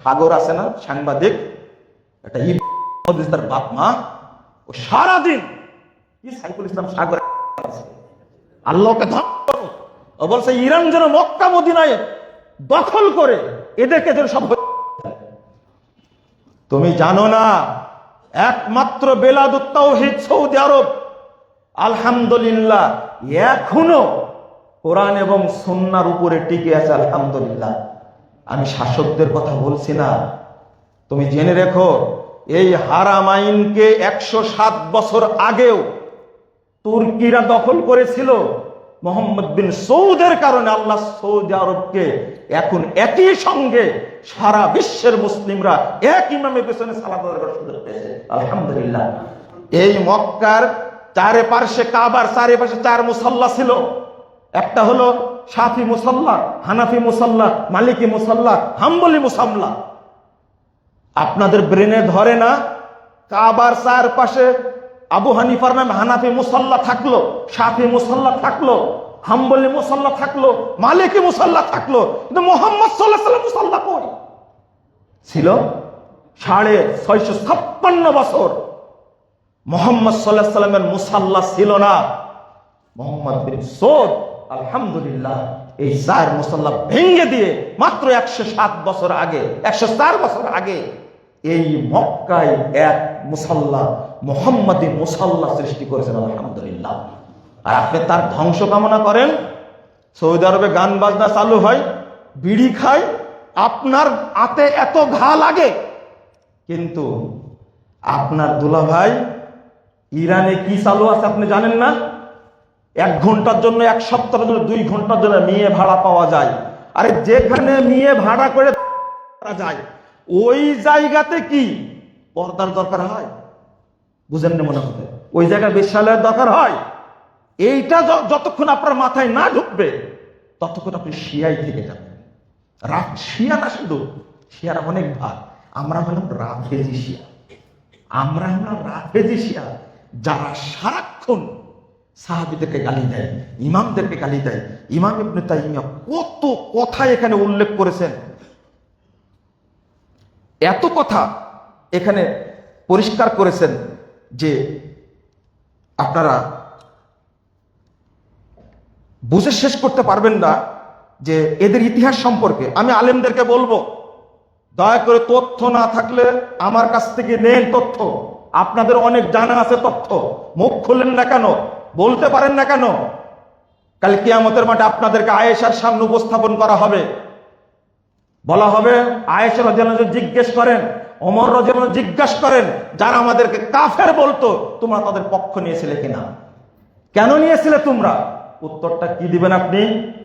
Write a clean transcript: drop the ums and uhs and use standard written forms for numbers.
সাগর আছে না, সাংবাদিক, একটা তার বাপ মা, ও সারাদিন কি সাইফুল ইসলাম সাগর আল্লাহকে ও বলছে ইরান যেন মক্কা মদিনায় দখল করে এদেরকে যেন সব। তুমি জানো না একমাত্র বেলাদুত তাওহীদ সৌদি আরব আলহামদুলিল্লাহ এখনো কোরআন এবং সুন্নাহর উপরে টিকে আছে আলহামদুলিল্লাহ। আমি শাসকদের কথা বলছি না, তুমি জেনে রেখো এই হারামাইনকে 107 বছর আগেও তুর্কিরা দখল করেছিল। মোহাম্মদ বিন সৌদের কারণে আল্লাহ সৌদি আরবকে এখন একই সঙ্গে সারা বিশ্বের মুসলিমরা এক ইমামের পেছনে সালাত আদায় করার সুযোগ পেয়েছে আলহামদুলিল্লাহ। এই মক্কার চারপাশে কাবার চারপাশে 4 মুসাল্লা ছিল। একটা হলো শাফি মুসাল্লা, হানাফি মুসাল্লা, মালিকি মুসাল্লা, হাম্বলি মুসাল্লা। আপনাদের ব্রেনে ধরে না কাবার চারপাশে আবু হানিফার নামে হানাফি মুসাল্লা থাকলো, শাফি মুসাল্লা থাকলো, হাম্বলি মুসাল্লা থাকলো, মালিকি মুসাল্লা থাকলো, কিন্তু মুহাম্মদ সাল্লাল্লাহু আলাইহি ওয়াসাল্লাম মুসাল্লা কই ছিল? 656 বছর মুহাম্মদ সাল্লাল্লাহু আলাইহি ওয়াসাল্লামের মুসাল্লা ছিল না। মুহাম্মদ বিন সৌদ আলহামদুলিল্লাহ এই 4 মুসাল্লা ভেঙে দিয়ে মাত্র 107 বছর আগে, 104 বছর আগে এই মক্কায় এক মুসাল্লা মুহাম্মাদি মুসাল্লা সৃষ্টি করেছেন আলহামদুলিল্লাহ। আর আপনি তার ধ্বংস কামনা করেন। সৌদি আরবে গান বাজনা চালু হয়, বিড়ি খায়, আপনার হাতে এত ঘা লাগে, কিন্তু আপনার দুলাভাই ইরানে কি চালু আছে আপনি জানেন না? 1 ঘন্টার জন্য, 1 সপ্তাহের জন্য, 2 ঘন্টার জন্য মেয়ে ভাড়া পাওয়া যায়। আরে যেখানে মেয়ে ভাড়া করে যায় ওই জায়গাতে কি পর্দার দরকার হয়? বুঝেন না মনে হতে? ওই জায়গায় বেশ্যালয়ের দরকার হয়? এইটা যতক্ষণ আপনার মাথায় না ঢুকবে ততক্ষণ আপনি শিয়াই থেকে যাবেন। শিয়া না, শুধু শিয়ারা অনেক ভাগ। আমরা হলাম রাফেজি শিয়া, আমরা হলাম রাফেজি শিয়া, যারা সারাক্ষণ সাহাবীদেরকে গালি দেয়, ইমামদেরকে গালি দেয়। ইমাম ইবনে তাইমিয়া কত কথা এখানে উল্লেখ করেছেন, এত কথা এখানে পরিষ্কার করেছেন যে আপনারা বুঝে শেষ করতে পারবেন না যে এদের ইতিহাস সম্পর্কে। আমি আলেমদেরকে বলবো, দয়া করে তথ্য না থাকলে আমার কাছ থেকে নেন তথ্য। আপনাদের অনেক জানা আছে তথ্য, মুখ খুললেন না কেন, বলতে পারেন না কেন? কাল কিয়ামতের মাঠে আপনাদেরকে আয়েশার সামনে উপস্থাপন করা হবে, বলা হবে আয়েশা রাদিয়াল্লাহু আনহা জিজ্ঞেস করেন, ওমর রাদিয়াল্লাহু আনহু জিজ্ঞাসা করেন, যারা আমাদেরকে কাফের বলতো তোমরা তাদের পক্ষ নিয়েছিলে কিনা, কেন নিয়েছিলে তোমরা? উত্তরটা কি দিবেন আপনি?